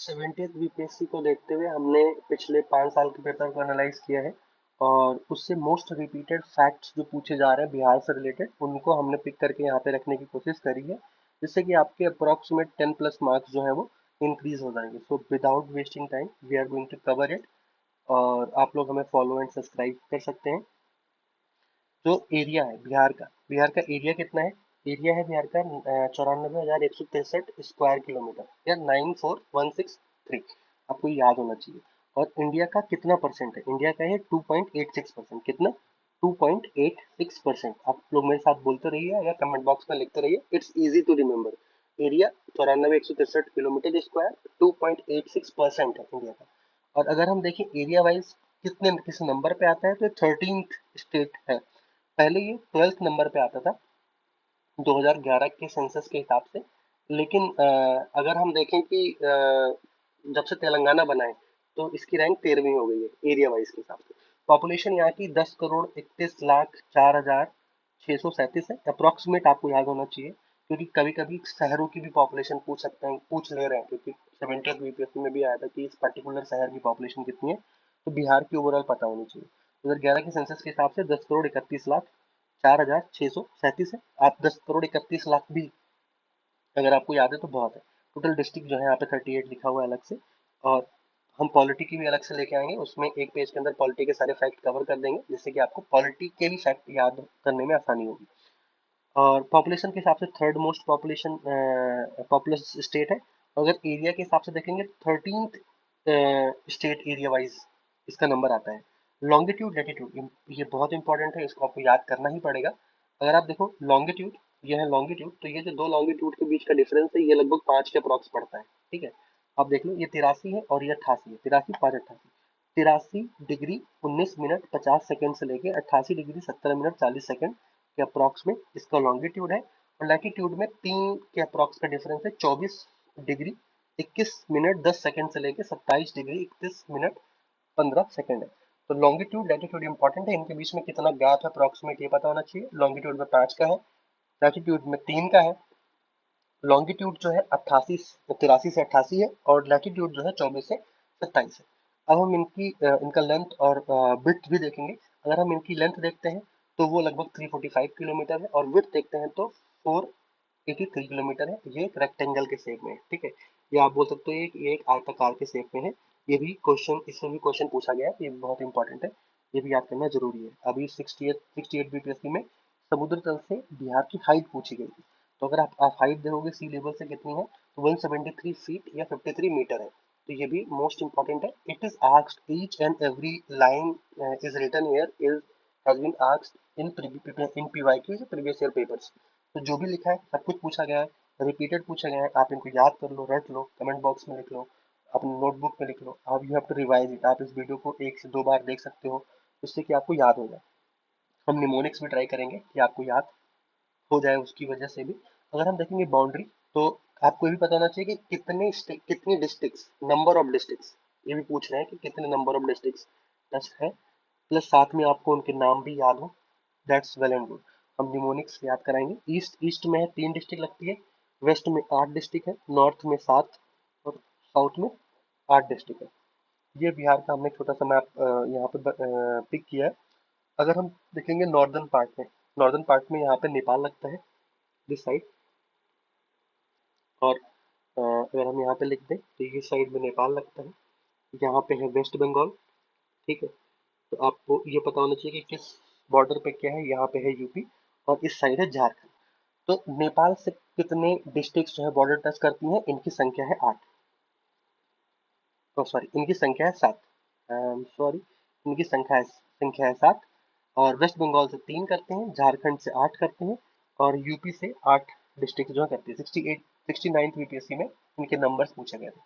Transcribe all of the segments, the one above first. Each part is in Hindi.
70th बीपीएससी को देखते हुए हमने पिछले 5 साल के पेपर को एनालाइज किया है और उससे मोस्ट रिपीटेड फैक्ट्स जो पूछे जा रहे हैं बिहार से रिलेटेड उनको हमने पिक करके यहाँ पे रखने की कोशिश करी है, जिससे कि आपके अप्रोक्सीमेट 10+ मार्क्स जो है वो इंक्रीज हो जाएंगे। So without wasting time we are going to cover it. और आप लोग हमें फॉलो एंड सब्सक्राइब कर सकते हैं। जो एरिया है बिहार का एरिया कितना है? एरिया है बिहार का 94,163 स्क्वायर किलोमीटर या 94,163। आपको ये याद होना चाहिए। और इंडिया का कितना परसेंट है? इंडिया का है 2.86%। कितना? 2.86%। आप लोग मेरे साथ बोलते रहिए या कमेंट बॉक्स में लिखते रहिए, it's easy to remember. Area 94,163 kilometre, 2.86% है इंडिया का। और अगर हम देखें एरिया वाइज कितने किस नंबर पे आता है, तो 13th स्टेट है। पहले ये 12th नंबर पे आता था 2011 के सेंसस के हिसाब से। लेकिन अगर हम देखें कि जब से तेलंगाना बना है तो इसकी रैंक 13वीं हो गई है एरिया वाइज के हिसाब से। पॉपुलेशन यहाँ की 10,31,04,637 है अप्रोक्सीमेट। आपको याद होना चाहिए, क्योंकि कभी कभी शहरों की भी पॉपुलेशन पूछ सकते हैं, पूछ ले रहे हैं, क्योंकि 70th बीपीएससी में भी आया था कि इस पर्टिकुलर शहर की पॉपुलेशन कितनी है। तो बिहार की ओवरऑल पता होनी चाहिए। 2011 के सेंसस के हिसाब से 10,31,04,637 है। आप 10,31,00,000 भी अगर आपको याद है तो बहुत है। टोटल डिस्ट्रिक्ट जो है यहाँ पे 38 लिखा हुआ है अलग से। और हम पॉलिटी की भी अलग से लेके आएंगे, उसमें एक पेज के अंदर पॉलिटी के सारे फैक्ट कवर कर देंगे, जिससे कि आपको पॉलिटी के भी फैक्ट याद करने में आसानी होगी। और पॉपुलेशन के हिसाब से third most population populous state है। अगर एरिया के हिसाब से देखेंगे तो 13th स्टेट एरिया वाइज इसका नंबर आता है। लॉन्गिट्यूड लैटिट्यूड ये बहुत इंपॉर्टेंट है, इसको आपको याद करना ही पड़ेगा। अगर आप देखो लॉन्गिट्यूड, ये है लॉन्गिट्यूड, तो ये जो दो लॉन्गिट्यूड के बीच का डिफरेंस है ये लगभग 5 के अप्रॉक्स पड़ता है। ठीक है, आप देख लो, ये 83 है और ये 88 है। 83 5 88, 83 डिग्री 19 मिनट 50 सेकंड से लेके 88 डिग्री 17 मिनट 40 सेकंड के अप्रॉक्स में इसका लॉन्गिट्यूड है। और लैटिट्यूड में 3 के अप्रॉक्स का डिफरेंस है, 24 डिग्री 21 मिनट 10 सेकंड से लेके 27 डिग्री 31 मिनट 15 सेकंड है। तो लॉन्गिट्यूड लैटिट्यूड इंपॉर्टेंट है, इनके बीच में कितना गैप है अप्रॉक्सीमेट ये पता होना चाहिए। लॉन्गिट्यूड में 5 का है, लैटिट्यूड में 3 का है। लॉन्गिट्यूड जो है 83 से 88 है और लैटिट्यूड जो है 24 से 27 है। अब हम इनका लेंथ और विड्थ भी देखेंगे। अगर हम इनकी लेंथ देखते हैं तो वो लगभग 345 किलोमीटर है, और विड्थ देखते हैं तो 483 किलोमीटर है। ये एक रेक्टेंगल के शेप में है। ठीक है, ये आप बोल सकते हो कि ये एक आयताकार के शेप में है। ये भी क्वेश्चन, इसमें भी क्वेश्चन पूछा गया है, ये भी बहुत इंपॉर्टेंट है, ये भी याद करना जरूरी है। अभी 68 बीपीएससी में समुद्र तल से बिहार की हाइट पूछी गई थी। तो अगर आप हाइट देखोगे सी लेवल से कितनी है, तो 173 फीट या 53 मीटर है। तो ये भी मोस्ट इंपॉर्टेंट है। It is asked each and every line is written here is has been asked in PYQ previous year papers. तो जो भी लिखा है सब कुछ पूछा गया है, रिपीटेड पूछा गया है। आप इनको याद कर लो, रट लो, कमेंट बॉक्स में लिख लो, अपनी नोटबुक में लिख लो। आप you have to revise it. आप इस वीडियो को 1 से 2 बार देख सकते हो, जिससे कि आपको याद हो जाए। हम निमोनिक्स भी ट्राई करेंगे कि आपको याद हो जाए उसकी वजह से भी। अगर हम देखेंगे बाउंड्री, तो आपको ये भी पता होना चाहिए कि कितनी डिस्ट्रिक्ट्स, नंबर ऑफ डिस्ट्रिक्ट्स, ये भी पूछ रहे हैं कि कितने नंबर ऑफ डिस्ट्रिक्ट्स टच है। प्लस साथ में आपको उनके नाम भी याद हो, दैट्स वेल एंड गुड। हम निमोनिक्स याद कराएंगे। ईस्ट ईस्ट में है 3 डिस्ट्रिक्ट लगती है, वेस्ट में 8 डिस्ट्रिक्ट है, नॉर्थ में 7 और साउथ में 8 डिस्ट्रिक्ट है। ये बिहार का हमने छोटा सा मैप यहाँ पे पिक किया है। अगर हम देखेंगे नॉर्दर्न पार्ट में, नॉर्दर्न पार्ट में यहाँ पे नेपाल लगता है दिस साइड। और अगर हम यहाँ पे लिख दें तो ये साइड में नेपाल लगता है। यहाँ पे है वेस्ट बंगाल। ठीक है, तो आपको ये पता होना चाहिए कि किस बॉर्डर पे क्या है। यहाँ पे है यूपी और इस साइड है झारखंड। तो नेपाल से कितने डिस्ट्रिक्ट जो है बॉर्डर टच करती हैं? इनकी संख्या है 8। सॉरी, इनकी संख्या है 7। सॉरी, इनकी संख्या है 7। और वेस्ट बंगाल से 3 करते हैं, झारखंड से 8 करते हैं और यूपी से 8 डिस्ट्रिक्ट जो है करती है। 69th बीपीएससी में इनके नंबर्स पूछे गए थे।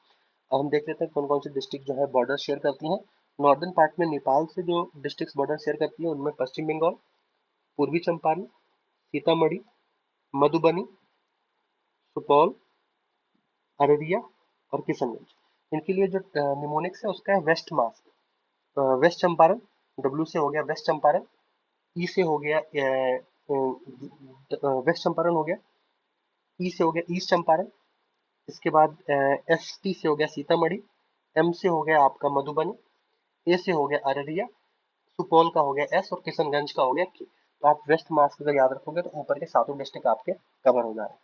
अब हम देख लेते हैं कौन कौन सी डिस्ट्रिक्ट जो है बॉर्डर शेयर करती हैं। नॉर्दर्न पार्ट में नेपाल से जो डिस्ट्रिक्ट बॉर्डर शेयर करती है उनमें पश्चिम बंगाल, पूर्वी चंपारण, सीतामढ़ी, मधुबनी, सुपौल, अररिया और किशनगंज। इनके लिए जो निमोनिक्स है उसका है west mask. West Champaran, W से हो गया वेस्ट चंपारण, ई से हो गया वेस्ट चंपारण हो गया, ई से हो गया ईस्ट चंपारण, इसके बाद एस टी से हो गया सीतामढ़ी, एम से हो गया आपका मधुबनी, ए से हो गया अररिया, सुपौल का हो गया एस और किशनगंज का हो गया के। तो आप वेस्ट मार्क्स अगर याद रखोगे तो ऊपर के सातों डिस्ट्रिक्ट आपके कवर हो जाए।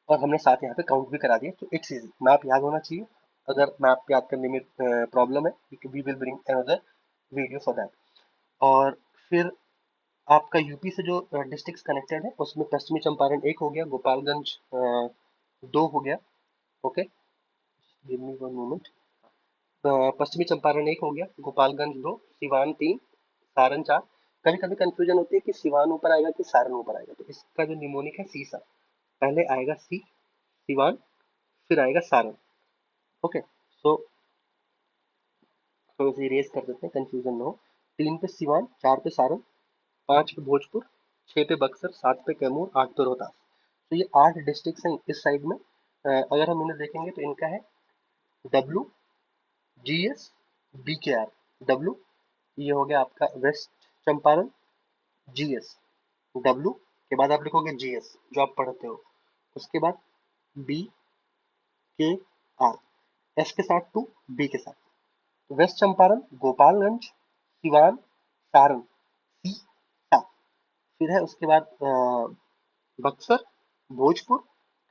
और हमने साथ यहाँ पे काउंट भी करा दिए, तो इट्स इजी, मैप याद होना चाहिए। अगर मैप याद करने में प्रॉब्लम है, we will bring another video for that. और फिर आपका यूपी से जो डिस्ट्रिक्ट कनेक्टेड है उसमें पश्चिमी चंपारण एक हो गया, गोपालगंज दो हो गया। Okay, give me one moment. पश्चिमी चंपारण एक हो गया, गोपालगंज दो, सिवान तीन, सारण चार। कभी कभी कंफ्यूजन होती है कि सिवान ऊपर आएगा कि सारण ऊपर आएगा, तो इसका जो निमोनिक है सी सा, पहले आएगा सी सिवान, फिर आएगा सारण। ओके, सो हम इसे इरेज कर देते हैं, कंफ्यूजन ना हो। तीन पे सिवान, चार पे सारण, पांच पे भोजपुर, छह पे बक्सर, सात पे कैमूर, आठ पे रोहतास। तो ये आठ डिस्ट्रिक्ट हैं इस साइड में। अगर हम इन्हें देखेंगे तो इनका है W G S B K R. W, ये हो गया आपका west Champaran, G S. W के बाद आप लिखोगे जी एस जो आप पढ़ते हो, उसके बाद बी के आर, एस के साथ टू, बी के साथ। वेस्ट चंपारण, गोपालगंज, सिवान, सारण, सी सा। फिर है उसके बाद बक्सर, भोजपुर,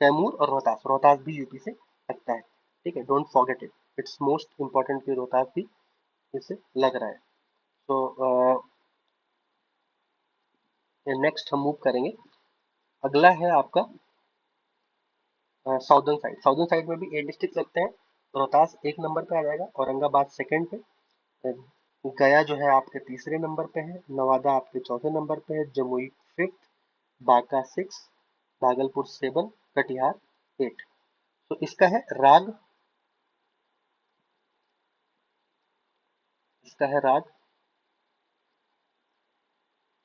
कैमूर और रोहतास। रोहतास भी यूपी से लगता है, ठीक है, don't forget it, it's most important कि रोहतास भी इससे लग रहा है। तो नेक्स्ट हम मूव करेंगे। अगला है आपका साउदर्न साइड। साउदर्न साइड में भी 8 डिस्ट्रिक्ट लगते हैं। रोहतास एक नंबर पे आ जाएगा, औरंगाबाद सेकंड पे, गया जो है आपके तीसरे नंबर पे है, नवादा आपके चौथे नंबर पे है, Jamui fifth, Banka six, Bhagalpur seven, Katihar eight. तो इसका है राग, इसका है राग।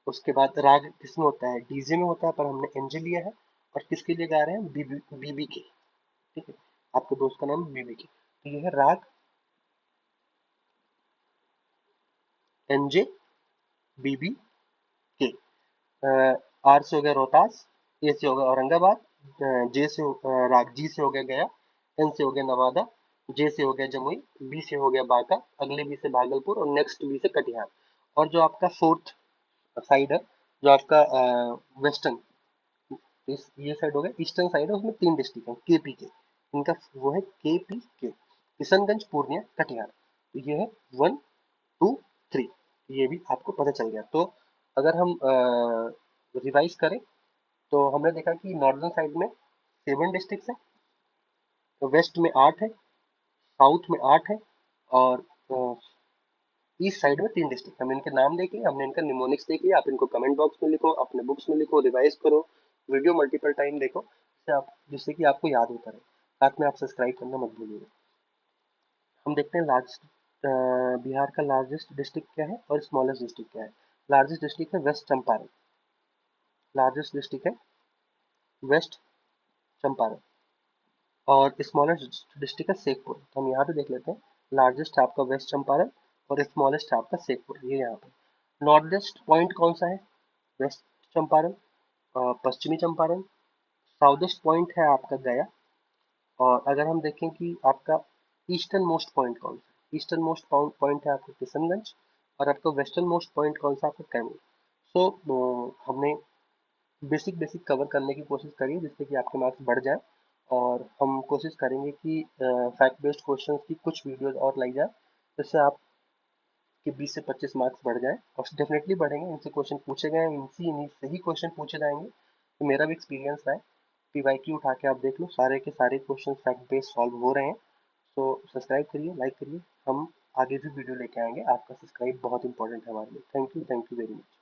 उसके बाद राग किसमें होता है, डीजे में होता है, पर हमने एनजे लिया है। और किसके लिए गा रहे हैं, बीबी बीबी के, ठीक है, आपके दोस्त का नाम बीबी के। तो ये है राग एनजे बीबी के। आर से हो गया रोहतास, ए से हो गया औरंगाबाद, जे से राग, जी से हो गया गया, एन से हो गया नवादा, जे से हो गया जमुई, बी से हो गया बांका, अगले बी से भागलपुर और नेक्स्ट बी से कटिहार। और जो आपका फोर्थ साइड है, जो आपका वेस्टर्न, इस ये साइड हो गया ईस्टर्न साइड है, उसमें तीन डिस्ट्रिक्ट है के पी के। इनका वो है के पी के, किशनगंज, पूर्णिया, कटिहार। तो ये है वन टू थ्री, ये भी आपको पता चल गया। तो अगर हम रिवाइज करें तो हमने देखा कि नॉर्दर्न साइड में 7 डिस्ट्रिक्ट है, तो वेस्ट में 8 है, साउथ में 8 है, और ईस्ट साइड में 3 डिस्ट्रिक्ट। हम इनके नाम देख लिए, हमने इनका निमोनिक्स देख लिया। आप इनको कमेंट बॉक्स में लिखो, अपने बुक्स में लिखो, रिवाइज करो, वीडियो मल्टीपल टाइम देखो, जिससे कि आपको याद होता रहे। साथ में आप सब्सक्राइब करना मत भूलिएगा। हम देखते हैं लार्जेस्ट, बिहार का लार्जेस्ट डिस्ट्रिक्ट क्या है और स्मॉलेस्ट डिस्ट्रिक्ट क्या है। लार्जेस्ट डिस्ट्रिक्ट है वेस्ट चंपारण, लार्जेस्ट डिस्ट्रिक्ट है वेस्ट चंपारण। और स्मॉलेस्ट डिस्ट्रिक्ट है शेखपुर। तो हम यहाँ पे देख लेते हैं, लार्जेस्ट है आपका वेस्ट चंपारण और स्मॉलेस्ट है आपका शेखपुर, ये यहाँ पे। नॉर्थेस्ट पॉइंट कौन सा है, वेस्ट चंपारण। पश्चिमी चंपारण, साउथेस्ट पॉइंट है आपका गया। और अगर हम देखें कि आपका ईस्टर्न मोस्ट पॉइंट कौन सा है, ईस्टर्न मोस्ट पॉइंट है आपका किशनगंज। और आपका वेस्टर्न मोस्ट पॉइंट कौन सा आपका कैमूर। सो हमने बेसिक बेसिक कवर करने की कोशिश करिए जिससे कि आपके मार्क्स बढ़ जाए। और हम कोशिश करेंगे कि फैक्ट बेस्ड क्वेश्चन की कुछ वीडियोस और लाई जाए, जिससे आपके 20 से 25 मार्क्स बढ़ जाए। और डेफिनेटली बढ़ेंगे, इनसे क्वेश्चन पूछे गए हैं, इनसे इन्हीं से ही क्वेश्चन पूछे जाएंगे। तो मेरा भी एक्सपीरियंस है, पीवाईक्यू उठा के आप देख लो, सारे के सारे क्वेश्चन फैक्ट बेस्ड सॉल्व हो रहे हैं। तो सब्सक्राइब करिए, लाइक करिए, हम आगे भी वीडियो लेके आएंगे। आपका सब्सक्राइब बहुत इंपॉर्टेंट है हमारे लिए। Thank you very much.